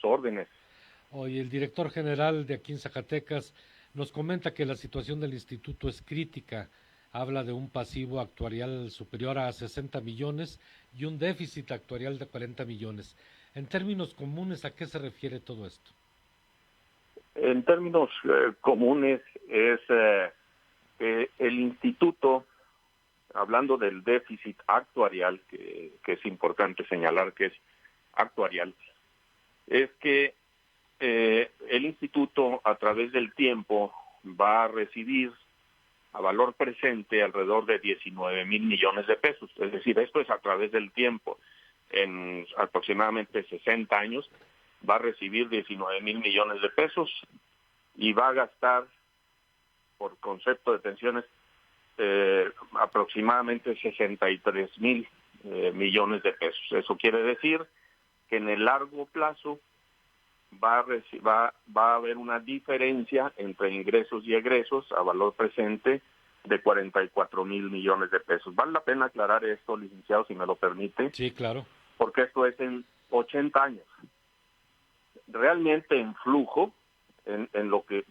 órdenes. Hoy el director general de aquí en Zacatecas nos comenta que la situación del instituto es crítica. Habla de un pasivo actuarial superior a 60 millones y un déficit actuarial de 40 millones. En términos comunes, ¿a qué se refiere todo esto? En términos comunes es que el instituto, hablando del déficit actuarial, que es importante señalar que es actuarial, es que el instituto a través del tiempo va a recibir a valor presente alrededor de 19,000 millones de pesos. Es decir, esto es a través del tiempo. En aproximadamente 60 años va a recibir 19,000 millones de pesos y va a gastar, por concepto de pensiones, aproximadamente 63,000 millones de pesos. Eso quiere decir que en el largo plazo va a haber una diferencia entre ingresos y egresos a valor presente de 44,000 millones de pesos. Vale la pena aclarar esto, licenciado, si me lo permite. Sí, claro. Porque esto es en 80 años. Realmente en flujo, en lo que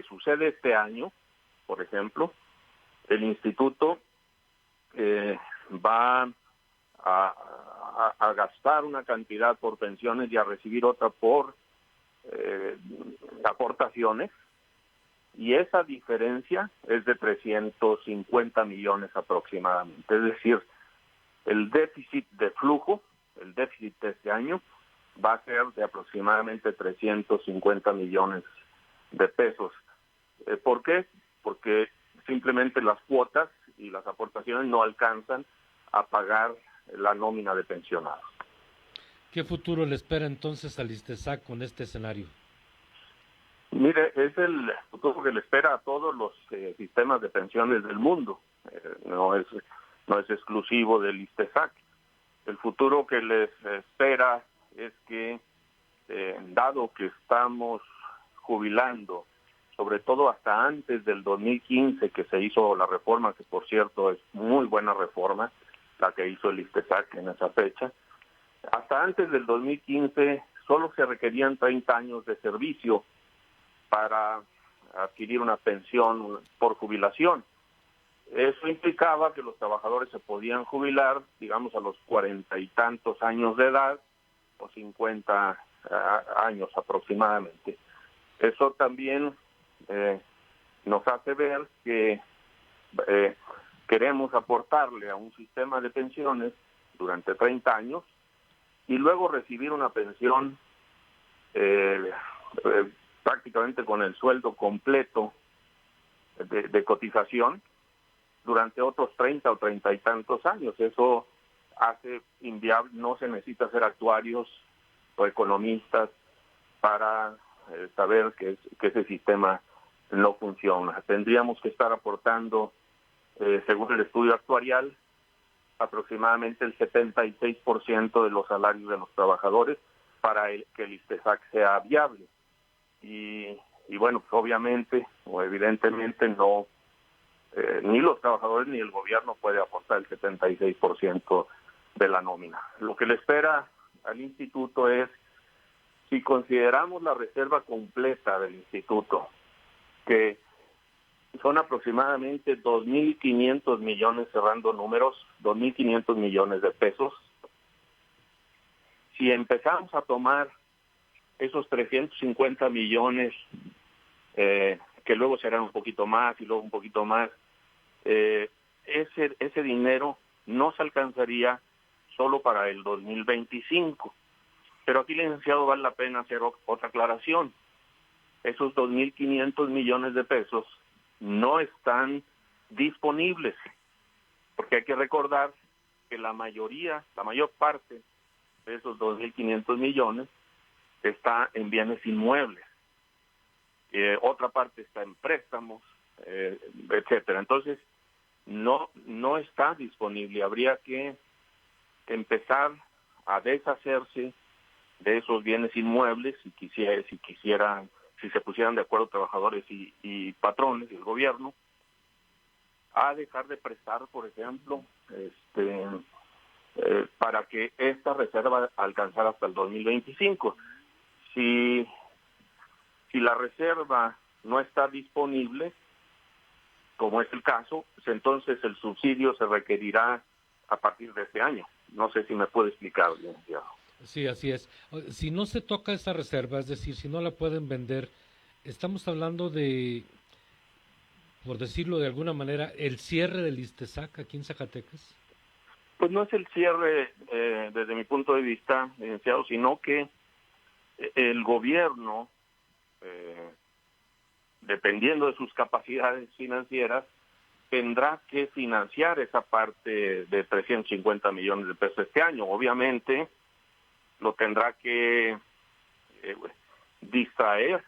sucede este año, por ejemplo, el instituto va a gastar una cantidad por pensiones y a recibir otra por aportaciones, y esa diferencia es de 350 millones aproximadamente. Es decir, el déficit de flujo, el déficit de este año, va a ser de aproximadamente 350 millones de pesos. ¿Por qué? Porque simplemente las cuotas y las aportaciones no alcanzan a pagar la nómina de pensionados. ¿Qué futuro le espera entonces al ISTESAC con este escenario? Mire, es el futuro que le espera a todos los sistemas de pensiones del mundo. No es exclusivo del ISTESAC. El futuro que les espera es que, dado que estamos jubilando, sobre todo hasta antes del 2015 que se hizo la reforma, que por cierto es muy buena reforma, la que hizo el ISTESAC en esa fecha, hasta antes del 2015 solo se requerían 30 años de servicio para adquirir una pensión por jubilación. Eso implicaba que los trabajadores se podían jubilar, digamos, a los 40 y tantos años de edad, o 50 años aproximadamente. Eso también nos hace ver que queremos aportarle a un sistema de pensiones durante 30 años y luego recibir una pensión prácticamente con el sueldo completo de cotización durante otros 30 o 30 y tantos años. Eso hace inviable, no se necesita ser actuarios o economistas para saber que ese sistema no funciona. Tendríamos que estar aportando, según el estudio actuarial, aproximadamente el 76% de los salarios de los trabajadores para que el ISTESAC sea viable. Y bueno, pues obviamente o evidentemente no, ni los trabajadores ni el gobierno puede aportar el 76% de la nómina. Lo que le espera al instituto es, si consideramos la reserva completa del instituto, que son aproximadamente 2,500 millones, cerrando números, 2,500 millones de pesos. Si empezamos a tomar esos 350 millones, que luego serán un poquito más y luego un poquito más, ese dinero no se alcanzaría solo para el 2025. Pero aquí, licenciado, vale la pena hacer otra aclaración. Esos 2,500 millones de pesos no están disponibles, porque hay que recordar que la mayor parte de esos 2,500 millones está en bienes inmuebles, otra parte está en préstamos, etcétera. Entonces, no está disponible. Habría que empezar a deshacerse de esos bienes inmuebles si se pusieran de acuerdo trabajadores y patrones y el gobierno, a dejar de prestar, por ejemplo, para que esta reserva alcanzara hasta el 2025. si la reserva no está disponible, como es el caso, pues entonces el subsidio se requerirá a partir de este año. No sé si me puede explicar, licenciado. Sí, así es. Si no se toca esa reserva, es decir, si no la pueden vender, estamos hablando de, por decirlo de alguna manera, el cierre del ISTESAC aquí en Zacatecas. Pues no es el cierre desde mi punto de vista, licenciado, sino que el gobierno, dependiendo de sus capacidades financieras, tendrá que financiar esa parte de 350 millones de pesos este año. Obviamente lo tendrá que distraer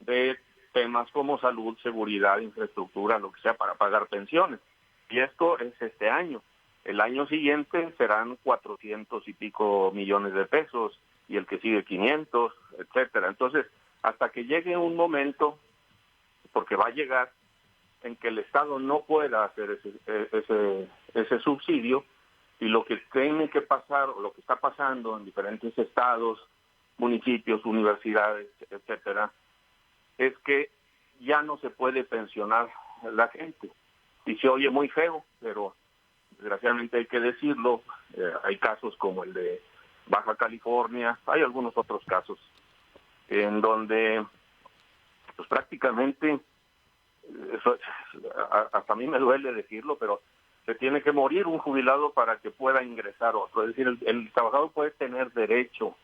de temas como salud, seguridad, infraestructura, lo que sea, para pagar pensiones. Y esto es este año. El año siguiente serán 400 y pico millones de pesos, y el que sigue 500, etcétera. Entonces, hasta que llegue un momento, porque va a llegar, en que el Estado no pueda hacer ese subsidio, y lo que tiene que pasar, o lo que está pasando en diferentes estados, municipios, universidades, etcétera, es que ya no se puede pensionar la gente. Y se oye muy feo, pero desgraciadamente hay que decirlo. Hay casos como el de Baja California, hay algunos otros casos en donde pues prácticamente, eso, hasta a mí me duele decirlo, pero se tiene que morir un jubilado para que pueda ingresar otro. Es decir, el trabajador puede tener derecho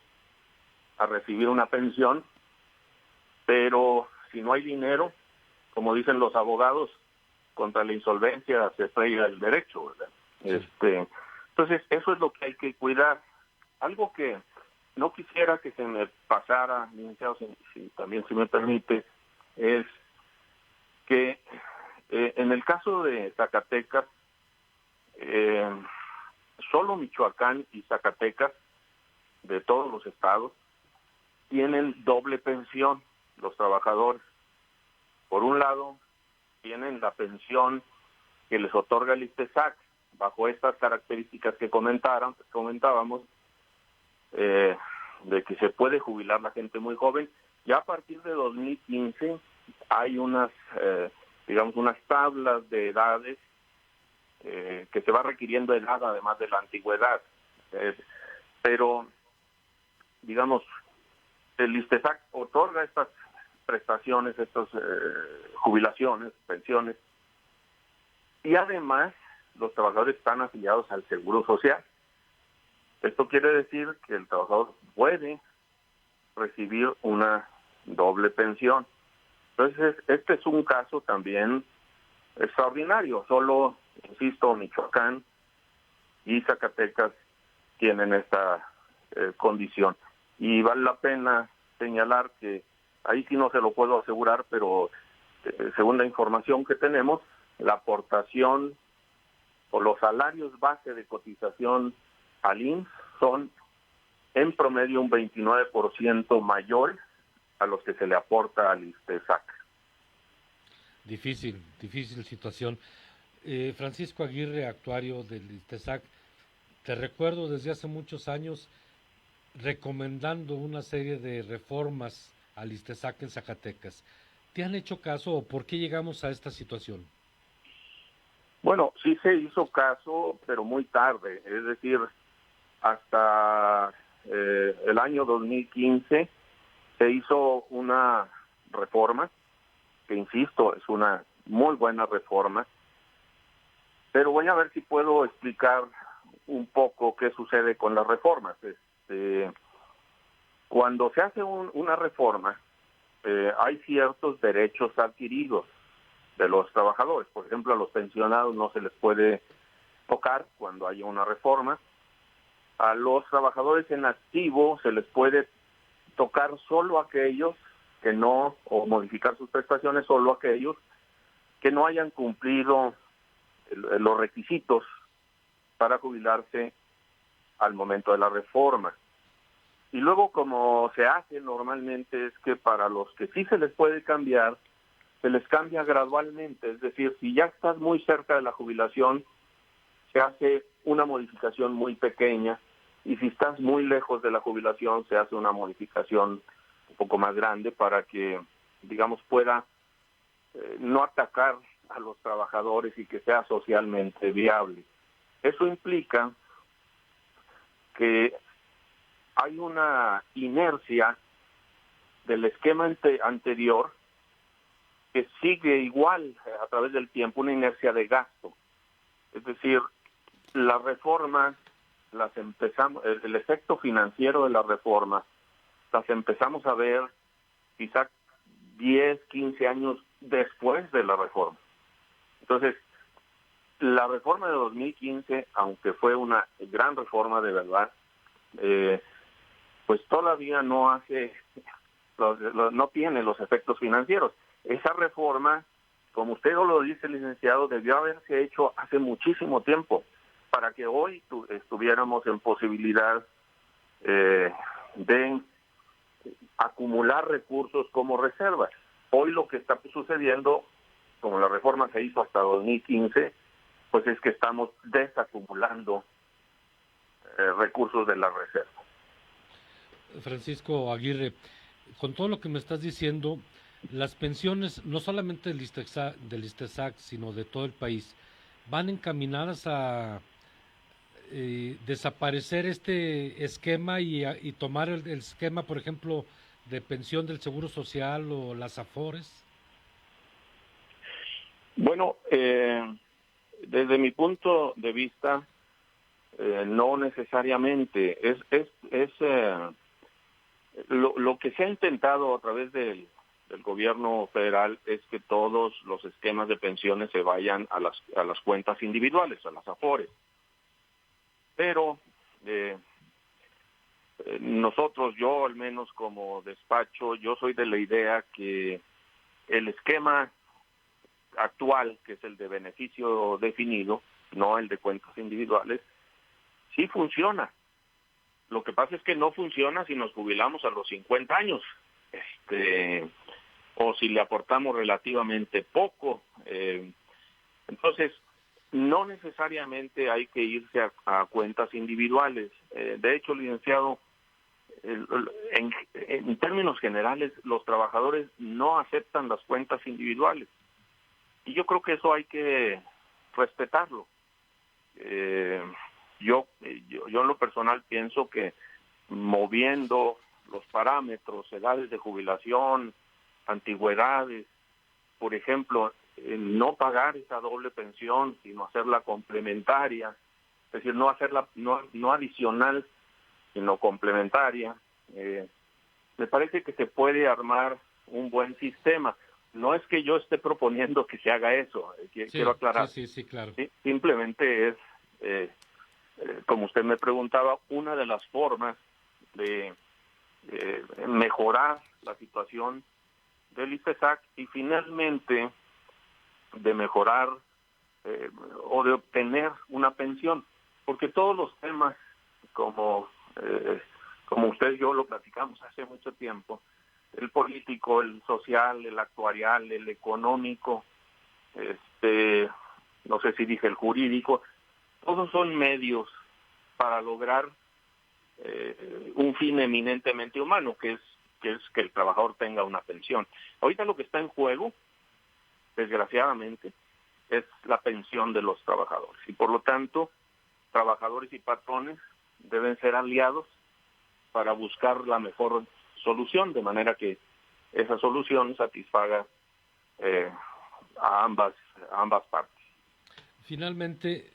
a recibir una pensión, pero si no hay dinero, como dicen los abogados, contra la insolvencia se estrella el derecho, ¿verdad? Sí. Entonces, eso es lo que hay que cuidar. Algo que no quisiera que se me pasara, licenciado, también si me permite, es que en el caso de Zacatecas, solo Michoacán y Zacatecas, de todos los estados, tienen doble pensión los trabajadores. Por un lado, tienen la pensión que les otorga el ISTESAC, bajo estas características que comentábamos, de que se puede jubilar la gente muy joven. Ya a partir de 2015 hay unas tablas de edades que se va requiriendo edad además de la antigüedad. Pero, digamos, el ISTESAC otorga estas prestaciones, estas jubilaciones, pensiones, y además los trabajadores están afiliados al Seguro Social. Esto quiere decir que el trabajador puede recibir una doble pensión. Entonces, este es un caso también extraordinario. Solo, insisto, Michoacán y Zacatecas tienen esta condición. Y vale la pena señalar que ahí sí no se lo puedo asegurar, pero según la información que tenemos, la aportación o los salarios base de cotización al IMSS son en promedio un 29% mayor a los que se le aporta al ISTESAC. Difícil situación. Francisco Aguirre, actuario del ISTESAC, te recuerdo desde hace muchos años recomendando una serie de reformas al ISTESAC en Zacatecas. ¿Te han hecho caso o por qué llegamos a esta situación? Bueno, sí se hizo caso, pero muy tarde. Es decir, hasta el año 2015 se hizo una reforma, que insisto, es una muy buena reforma, pero voy a ver si puedo explicar un poco qué sucede con las reformas. Cuando se hace una reforma, hay ciertos derechos adquiridos de los trabajadores. Por ejemplo, a los pensionados no se les puede tocar cuando haya una reforma. A los trabajadores en activo se les puede tocar solo aquellos que no, o modificar sus prestaciones solo aquellos que no hayan cumplido los requisitos para jubilarse al momento de la reforma. Y luego, como se hace normalmente, es que para los que sí se les puede cambiar, se les cambia gradualmente. Es decir, si ya estás muy cerca de la jubilación, se hace una modificación muy pequeña y si estás muy lejos de la jubilación se hace una modificación un poco más grande para que, digamos, pueda no atacar a los trabajadores y que sea socialmente viable. Eso implica que hay una inercia del esquema anterior que sigue igual a través del tiempo, una inercia de gasto. Es decir, las reformas las empezamos, el efecto financiero de las reformas las empezamos a ver quizá 10, 15 años después de la reforma. Entonces, la reforma de 2015, aunque fue una gran reforma de verdad, pues todavía no tiene los efectos financieros. Esa reforma, como usted lo dice, licenciado, debió haberse hecho hace muchísimo tiempo para que hoy estuviéramos en posibilidad de acumular recursos como reservas. Hoy lo que está sucediendo, como la reforma se hizo hasta 2015, pues es que estamos desacumulando recursos de la reserva. Francisco Aguirre, con todo lo que me estás diciendo, las pensiones, no solamente del ISSSTECSAC, sino de todo el país, van encaminadas a desaparecer este esquema y tomar el esquema, por ejemplo, de pensión del Seguro Social o las AFORES. Bueno, desde mi punto de vista, no necesariamente. Lo que se ha intentado a través del gobierno federal es que todos los esquemas de pensiones se vayan a las cuentas individuales, a las AFORES. Pero nosotros, yo al menos como despacho, yo soy de la idea que el esquema actual, que es el de beneficio definido, no el de cuentas individuales, sí funciona. Lo que pasa es que no funciona si nos jubilamos a los 50 años, o si le aportamos relativamente poco. Entonces, no necesariamente hay que irse a cuentas individuales. De hecho, licenciado, en términos generales, los trabajadores no aceptan las cuentas individuales. Y yo creo que eso hay que respetarlo. Yo en lo personal pienso que moviendo los parámetros, edades de jubilación, antigüedades, por ejemplo, no pagar esa doble pensión, sino hacerla complementaria, es decir, no hacerla no adicional, sino complementaria, me parece que se puede armar un buen sistema. No es que yo esté proponiendo que se haga eso, quiero aclarar. Sí, claro. Simplemente es, como usted me preguntaba, una de las formas de mejorar la situación del ISSSTECSAC y finalmente de mejorar o de obtener una pensión, porque todos los temas, como usted y yo lo platicamos hace mucho tiempo, el político, el social, el actuarial, el económico, no sé si dije el jurídico, todos son medios para lograr un fin eminentemente humano, que es que el trabajador tenga una pensión. Ahorita lo que está en juego, desgraciadamente, es la pensión de los trabajadores. Y por lo tanto, trabajadores y patrones deben ser aliados para buscar la mejor solución, de manera que esa solución satisfaga a ambas partes. Finalmente,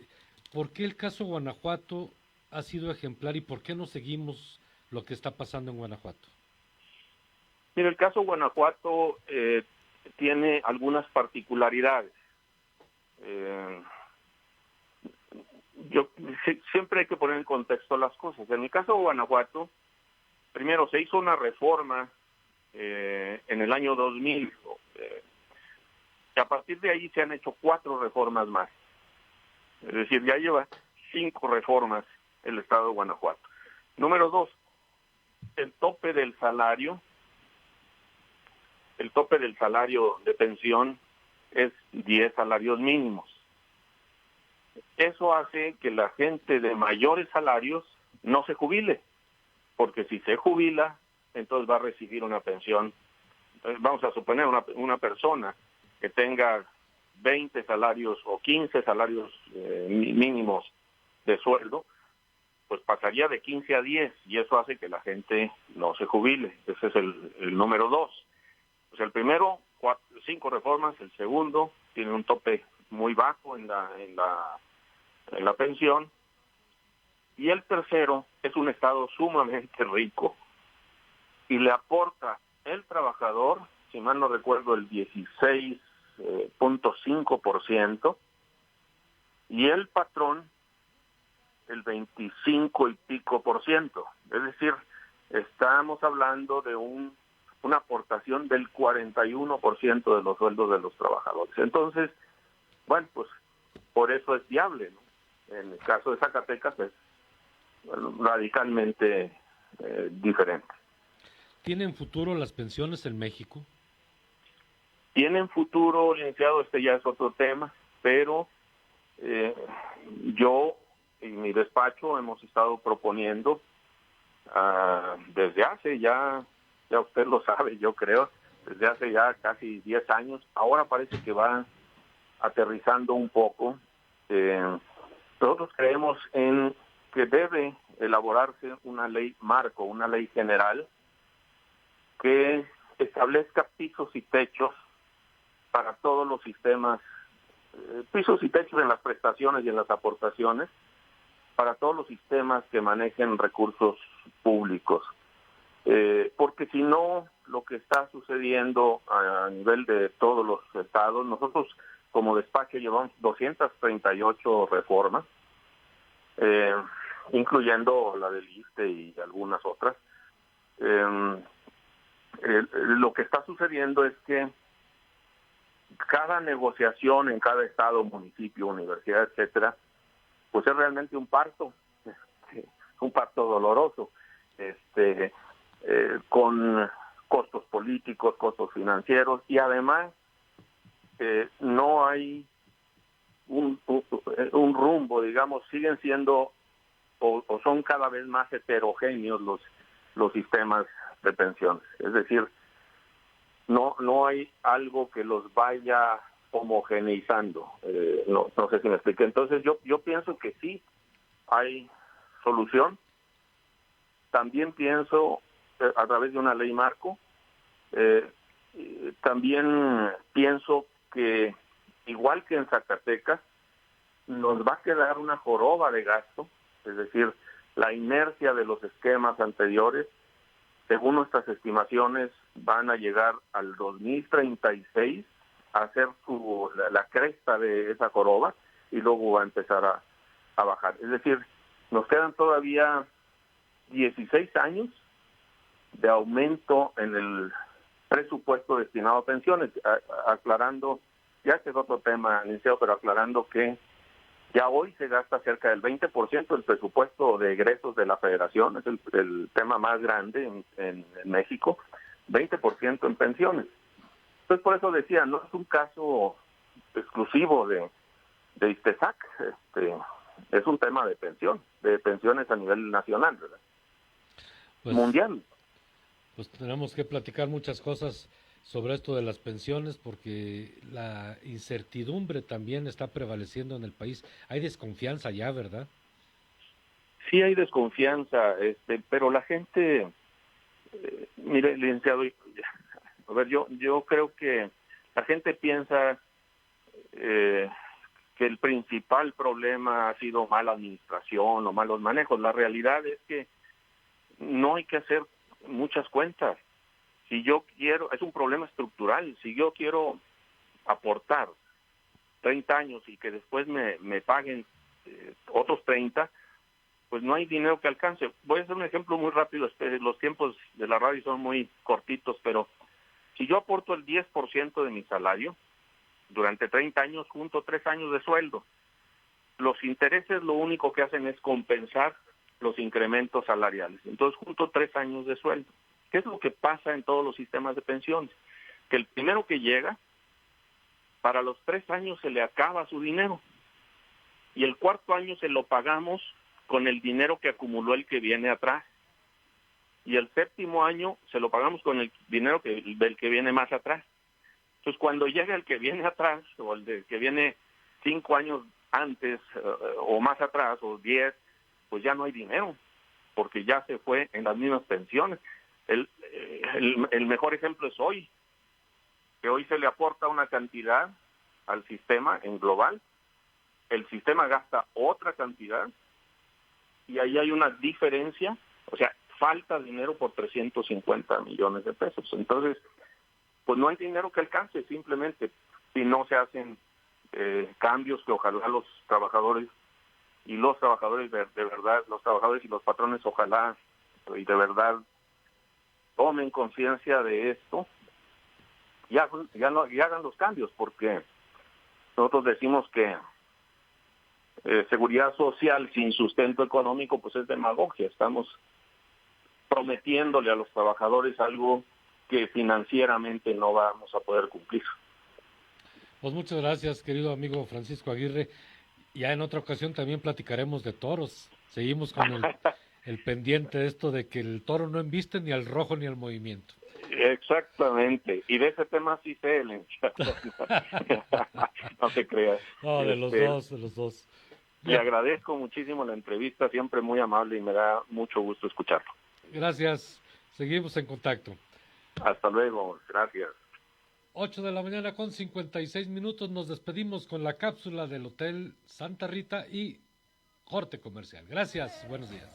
¿por qué el caso Guanajuato ha sido ejemplar y por qué no seguimos lo que está pasando en Guanajuato? Mira, el caso Guanajuato tiene algunas particularidades. Siempre hay que poner en contexto las cosas. En el caso de Guanajuato, primero se hizo una reforma en el año 2000, y a partir de ahí se han hecho 4 reformas más. Es decir, ya lleva 5 reformas el estado de Guanajuato. Número 2, el tope del salario de pensión es 10 salarios mínimos. Eso hace que la gente de mayores salarios no se jubile, porque si se jubila, entonces va a recibir una pensión. Vamos a suponer una persona que tenga 20 salarios o 15 salarios mínimos de sueldo, pues pasaría de 15 a 10 y eso hace que la gente no se jubile. Ese es el número 2. Pues el primero, 5 reformas. El segundo tiene un tope muy bajo en la pensión. Y el tercero es un estado sumamente rico y le aporta el trabajador, si mal no recuerdo, el 16.5%, y el patrón el 25 y pico por ciento. Es decir, estamos hablando de una aportación del 41% de los sueldos de los trabajadores. Entonces, bueno, pues por eso es viable, ¿no? En el caso de Zacatecas es radicalmente diferente. ¿Tienen futuro las pensiones en México? Tienen futuro, licenciado, ya es otro tema, pero yo y mi despacho hemos estado proponiendo desde hace ya usted lo sabe, yo creo, desde hace ya casi 10 años, ahora parece que va aterrizando un poco. Nosotros creemos en que debe elaborarse una ley marco, una ley general que establezca pisos y techos para todos los sistemas, pisos y techos en las prestaciones y en las aportaciones, para todos los sistemas que manejen recursos públicos. Porque si no, lo que está sucediendo a nivel de todos los estados, nosotros como despacho llevamos 238 reformas, incluyendo la del ISSSTE y algunas otras. Lo que está sucediendo es que cada negociación en cada estado, municipio, universidad, etcétera, pues es realmente un parto doloroso, con costos políticos, costos financieros, y además no hay un rumbo, digamos, siguen siendo o son cada vez más heterogéneos los sistemas de pensiones. Es decir, no hay algo que los vaya homogeneizando. No sé si me expliqué. Entonces yo pienso que sí hay solución. También pienso a través de una ley marco. También pienso que igual que en Zacatecas nos va a quedar una joroba de gasto, es decir, la inercia de los esquemas anteriores, según nuestras estimaciones, van a llegar al 2036 a hacer la cresta de esa joroba y luego va a empezar a bajar. Es decir, nos quedan todavía 16 años de aumento en el presupuesto destinado a pensiones, aclarando, ya este es otro tema, licenciado, pero aclarando que ya hoy se gasta cerca del 20% del presupuesto de egresos de la Federación, es el tema más grande en México, 20% en pensiones. Entonces, por eso decía, no es un caso exclusivo de ISTESAC, es un tema de pensiones a nivel nacional, ¿verdad? Pues, mundial. Pues tenemos que platicar muchas cosas sobre esto de las pensiones porque la incertidumbre también está prevaleciendo en el país. Hay desconfianza ya, ¿verdad? Sí hay desconfianza, pero la gente, mire, licenciado, a ver, yo creo que la gente piensa que el principal problema ha sido mala administración o malos manejos. La realidad es que no hay que hacer muchas cuentas. Si yo quiero, es un problema estructural, si yo quiero aportar 30 años y que después me paguen otros 30, pues no hay dinero que alcance. Voy a hacer un ejemplo muy rápido, los tiempos de la radio son muy cortitos, pero si yo aporto el 10% de mi salario, durante 30 años junto 3 años de sueldo. Los intereses lo único que hacen es compensar los incrementos salariales. Entonces junto 3 años de sueldo. ¿Qué es lo que pasa en todos los sistemas de pensiones? Que el primero que llega, para los 3 años se le acaba su dinero. Y el cuarto año se lo pagamos con el dinero que acumuló el que viene atrás. Y el 7º año se lo pagamos con el dinero del que viene más atrás. Entonces, cuando llega el que viene atrás, o el que viene 5 años antes, o más atrás, o 10, pues ya no hay dinero, porque ya se fue en las mismas pensiones. El mejor ejemplo es hoy, que hoy se le aporta una cantidad al sistema en global, el sistema gasta otra cantidad, y ahí hay una diferencia, o sea, falta dinero por 350 millones de pesos. Entonces, pues no hay dinero que alcance, simplemente, si no se hacen cambios que ojalá los trabajadores de verdad, los trabajadores y los patrones ojalá y de verdad tomen conciencia de esto y hagan los cambios, porque nosotros decimos que seguridad social sin sustento económico pues es demagogia. Estamos prometiéndole a los trabajadores algo que financieramente no vamos a poder cumplir. Pues muchas gracias, querido amigo Francisco Aguirre. Ya en otra ocasión también platicaremos de toros. Seguimos con el pendiente de esto de que el toro no embiste ni al rojo ni al movimiento. Exactamente, y de ese tema sí sé, no te creas. No, de los dos. Le agradezco muchísimo la entrevista, siempre muy amable y me da mucho gusto escucharlo. Gracias, seguimos en contacto. Hasta luego, gracias. 8:56 a.m, nos despedimos con la cápsula del Hotel Santa Rita y corte comercial. Gracias, buenos días.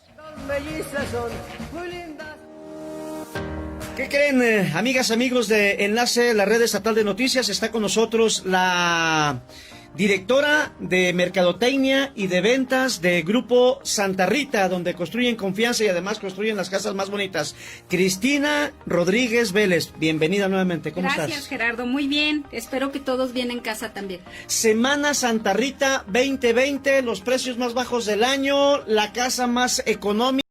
¿Qué creen, amigas, amigos de Enlace, la red estatal de noticias? Está con nosotros la directora de Mercadotecnia y de Ventas de Grupo Santa Rita, donde construyen confianza y además construyen las casas más bonitas. Cristina Rodríguez Vélez, bienvenida nuevamente. ¿Cómo estás? Gracias, Gerardo. Muy bien. Espero que todos bien en casa también. Semana Santa Rita 2020, los precios más bajos del año, la casa más económica.